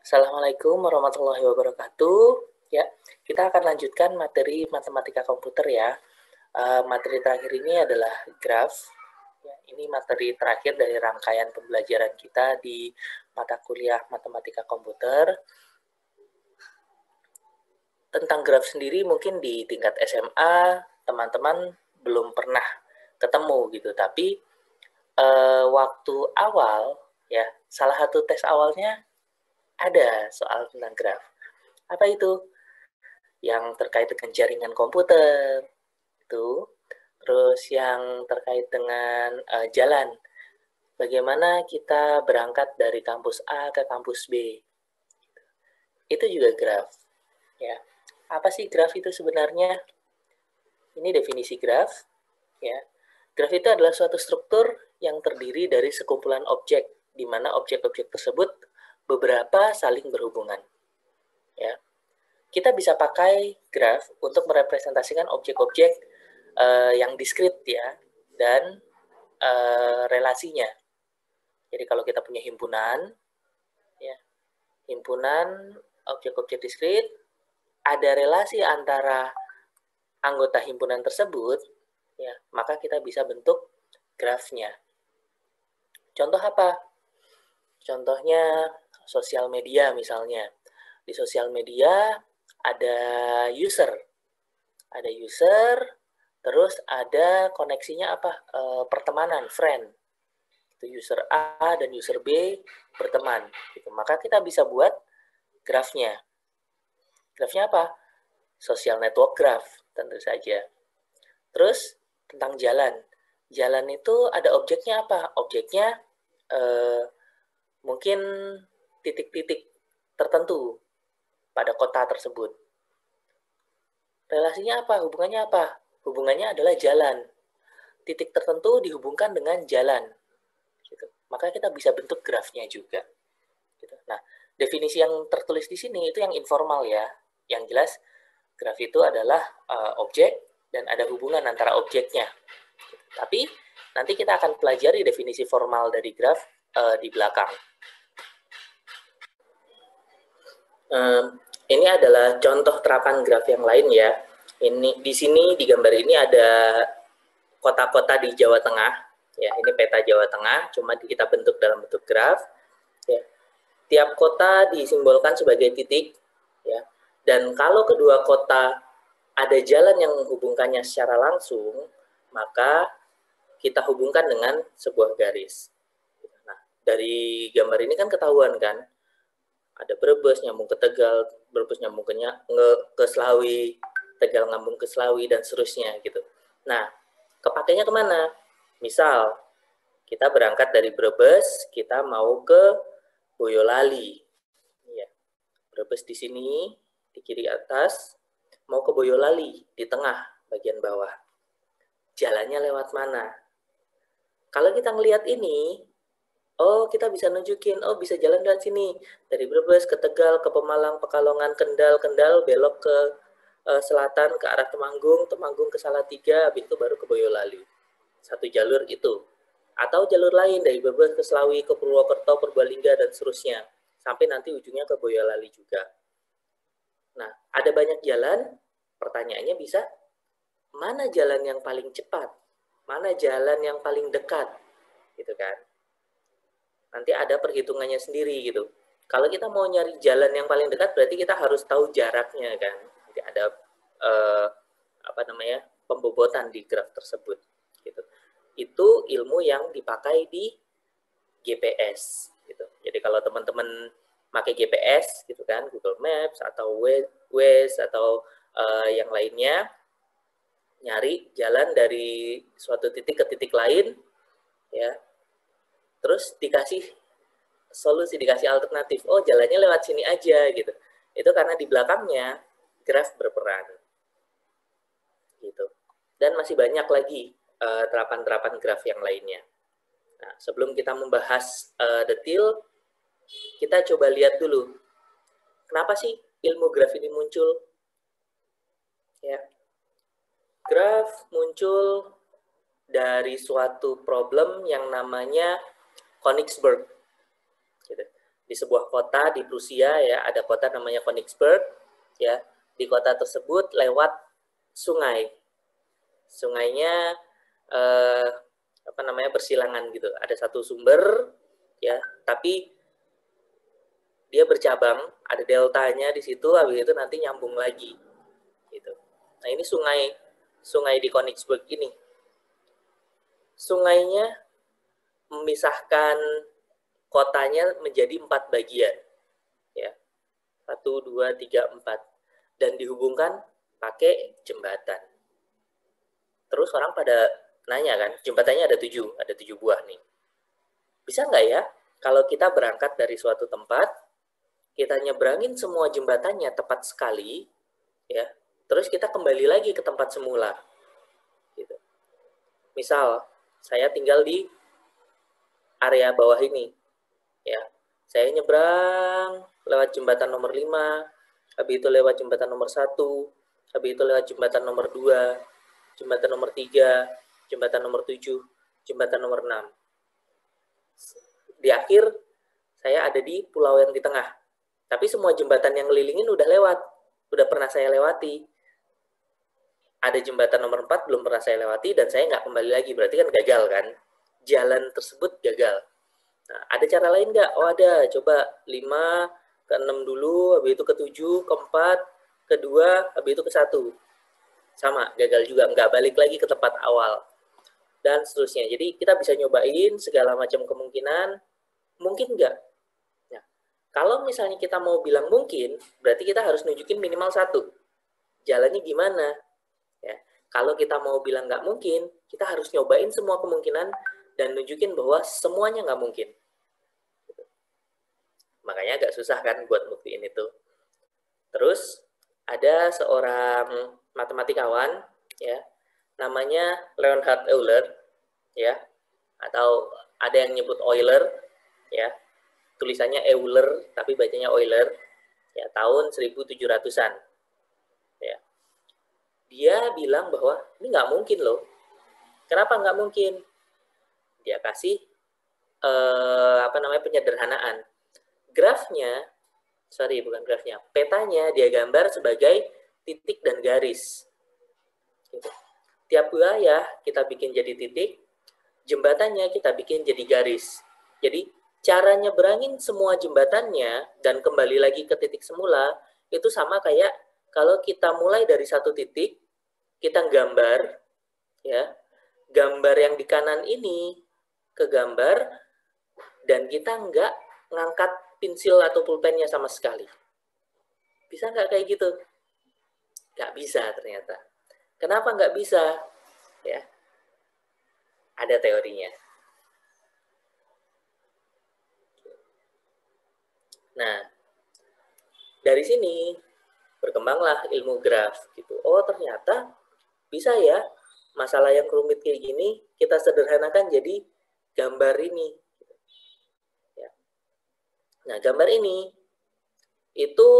Assalamualaikum warahmatullahi wabarakatuh. Ya, kita akan lanjutkan materi matematika komputer ya. Materi terakhir ini adalah graf. Ya, ini materi terakhir dari rangkaian pembelajaran kita di mata kuliah matematika komputer. Tentang graf sendiri mungkin di tingkat SMA teman-teman belum pernah ketemu gitu, tapi waktu awal ya, salah satu tes awalnya ada soal tentang graf. Apa itu? Yang terkait dengan jaringan komputer itu, terus yang terkait dengan jalan, bagaimana kita berangkat dari kampus A ke kampus B, itu juga graf ya. Apa sih graf itu sebenarnya? Ini definisi graf ya. Graf itu adalah suatu struktur yang terdiri dari sekumpulan objek, di mana objek-objek tersebut beberapa saling berhubungan ya. Kita bisa pakai graf untuk merepresentasikan objek-objek yang diskrit ya, dan relasinya. Jadi kalau kita punya himpunan, ya, himpunan objek-objek diskrit, ada relasi antara anggota himpunan tersebut, ya, maka kita bisa bentuk grafnya. Contoh apa? Contohnya sosial media misalnya. Di sosial media ada user, terus ada koneksinya apa? Pertemanan, friend. Itu user A dan user B berteman. Gitu. Maka kita bisa buat grafnya. Grafnya apa? Social network graph, tentu saja. Terus tentang jalan. Jalan itu ada objeknya apa? Objeknya mungkin titik-titik tertentu pada kota tersebut. Relasinya apa? Hubungannya apa? Hubungannya adalah jalan. Titik tertentu dihubungkan dengan jalan. Gitu. Maka kita bisa bentuk grafnya juga. Gitu. Nah, definisi yang tertulis di sini itu yang informal ya. Yang jelas, graf itu adalah objek dan ada hubungan antara objeknya. Gitu. Tapi nanti kita akan pelajari definisi formal dari graf di belakang. Ini adalah contoh terapan graf yang lain ya. Ini di sini di gambar ini ada kota-kota di Jawa Tengah. Ya, ini peta Jawa Tengah, cuma kita bentuk dalam bentuk graf. Ya. Tiap kota disimbolkan sebagai titik. Ya. Dan kalau kedua kota ada jalan yang menghubungkannya secara langsung, maka kita hubungkan dengan sebuah garis. Nah, dari gambar ini kan ketahuan kan, ada Brebes nyambung ke Tegal, Brebes nyambung ke Slawi, Tegal nyambung ke Slawi, dan seterusnya gitu. Nah, kepakainya kemana? Misal, kita berangkat dari Brebes, kita mau ke Boyolali. Ya, Brebes di sini, di kiri atas, mau ke Boyolali, di tengah, bagian bawah. Jalannya lewat mana? Kalau kita ngelihat ini, oh, kita bisa nunjukin, oh bisa jalan dari sini. Dari Brebes ke Tegal, ke Pemalang, Pekalongan, Kendal, belok ke selatan ke arah Temanggung, Temanggung ke Salatiga, habis itu baru ke Boyolali. Satu jalur itu. Atau jalur lain dari Brebes ke Slawi, ke Purwokerto, Purbalingga, dan seterusnya. Sampai nanti ujungnya ke Boyolali juga. Nah, ada banyak jalan, pertanyaannya bisa, mana jalan yang paling cepat? Mana jalan yang paling dekat? Gitu kan. Nanti ada perhitungannya sendiri gitu. Kalau kita mau nyari jalan yang paling dekat, berarti kita harus tahu jaraknya kan. Jadi ada pembobotan di graf tersebut. Gitu. Itu ilmu yang dipakai di GPS. Gitu. Jadi kalau teman-teman pakai GPS gitu kan, Google Maps atau Waze atau yang lainnya, nyari jalan dari suatu titik ke titik lain, ya. Terus dikasih solusi, dikasih alternatif. Oh, jalannya lewat sini aja gitu. Itu karena di belakangnya graf berperan. Gitu. Dan masih banyak lagi terapan-terapan graf yang lainnya. Nah, sebelum kita membahas detail, kita coba lihat dulu. Kenapa sih ilmu graf ini muncul? Ya. Graf muncul dari suatu problem yang namanya Königsberg. Gitu. di sebuah kota di Prusia ya, ada kota namanya Königsberg ya. Di kota tersebut lewat sungai. Sungainya bersilangan gitu. Ada satu sumber ya, tapi dia bercabang, ada deltanya di situ, habis itu nanti nyambung lagi gitu. Nah, ini sungai di Königsberg ini. Sungainya memisahkan kotanya menjadi 4 bagian ya. 1 2 3 4 dan dihubungkan pakai jembatan. Terus orang pada nanya kan, jembatannya ada 7 buah nih. Bisa nggak ya kalau kita berangkat dari suatu tempat, kita nyebrangin semua jembatannya tepat sekali, ya, terus kita kembali lagi ke tempat semula. Gitu. Misal, saya tinggal di area bawah ini, ya, saya nyebrang lewat jembatan nomor 5, habis itu lewat jembatan nomor 1, habis itu lewat jembatan nomor 2, jembatan nomor 3, jembatan nomor 7, jembatan nomor 6. Di akhir, saya ada di pulau yang di tengah. Tapi semua jembatan yang ngelilingin udah lewat. Udah pernah saya lewati. Ada jembatan nomor 4 belum pernah saya lewati dan saya nggak kembali lagi. Berarti kan gagal kan? Jalan tersebut gagal. Nah, ada cara lain nggak? Oh ada. Coba 5 ke 6 dulu, habis itu ke 7, ke 4, ke 2, habis itu ke 1. Sama, gagal juga. Nggak balik lagi ke tempat awal. Dan seterusnya. Jadi kita bisa nyobain segala macam kemungkinan. Mungkin nggak? Nah, kalau misalnya kita mau bilang mungkin, berarti kita harus nunjukin minimal 1. Jalannya gimana? Ya. Kalau kita mau bilang nggak mungkin, kita harus nyobain semua kemungkinan dan nunjukin bahwa semuanya nggak mungkin. Makanya agak susah kan buat buktiin itu. Terus ada seorang matematikawan, ya, namanya Leonhard Euler, ya, atau ada yang nyebut Euler, ya, tulisannya Euler tapi bacanya Euler, ya, tahun 1700-an, ya. Dia bilang bahwa ini nggak mungkin loh. Kenapa nggak mungkin? Dia kasih penyederhanaan. Petanya dia gambar sebagai titik dan garis. Gitu. Tiap wilayah kita bikin jadi titik, jembatannya kita bikin jadi garis. Jadi cara nyebrangin semua jembatannya dan kembali lagi ke titik semula itu sama kayak kalau kita mulai dari satu titik, kita gambar, ya, gambar yang di kanan ini ke gambar dan kita nggak ngangkat pensil atau pulpennya sama sekali. Bisa nggak kayak gitu? Nggak bisa ternyata. Kenapa nggak bisa? Ya, ada teorinya. Nah, dari sini berkembanglah ilmu graf gitu. Oh, ternyata bisa ya masalah yang rumit kayak gini kita sederhanakan jadi gambar ini. Ya. Nah, gambar ini itu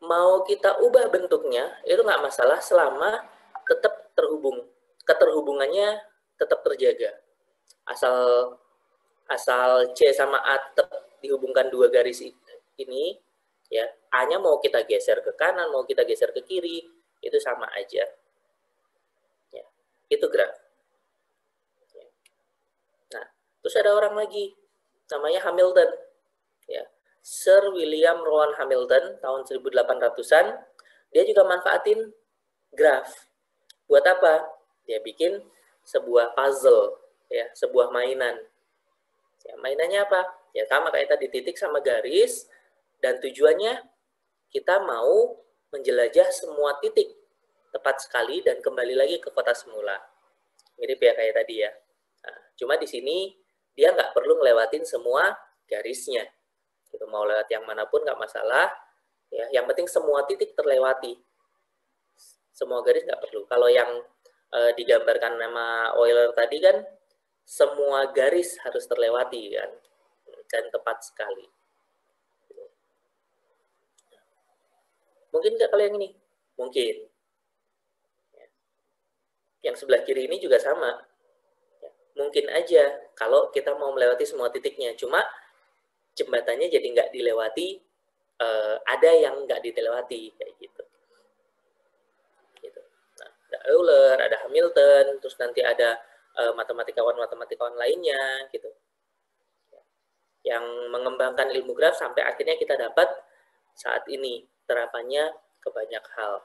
mau kita ubah bentuknya itu nggak masalah selama tetap keterhubungannya tetap terjaga. Asal C sama A tetap dihubungkan 2 garis ini, ya, A-nya mau kita geser ke kanan, mau kita geser ke kiri, itu sama aja. Ya, itu graf. Ya. Nah, terus ada orang lagi, namanya Hamilton. Ya, Sir William Rowan Hamilton, tahun 1800-an, dia juga manfaatin graf. Buat apa? Dia bikin sebuah puzzle, ya, sebuah mainan. Ya, mainannya apa? Ya sama kayak tadi, titik sama garis, dan tujuannya kita mau menjelajah semua titik tepat sekali dan kembali lagi ke kota semula. Mirip ya kayak tadi ya. Nah, cuma di sini dia nggak perlu ngelewatin semua garisnya. Gitu, mau lewat yang manapun nggak masalah. Ya, yang penting semua titik terlewati. Semua garis nggak perlu. Kalau yang digambarkan nama Euler tadi kan semua garis harus terlewati kan, dan tepat sekali. Mungkin nggak kalau yang ini? Mungkin. Yang sebelah kiri ini juga sama. Mungkin aja kalau kita mau melewati semua titiknya. Cuma jembatannya jadi nggak dilewati, ada yang nggak dilewati kayak gitu. Nah, ada Euler, ada Hamilton, terus nanti ada matematikawan lainnya gitu, yang mengembangkan ilmu graf sampai akhirnya kita dapat saat ini terapannya ke banyak hal.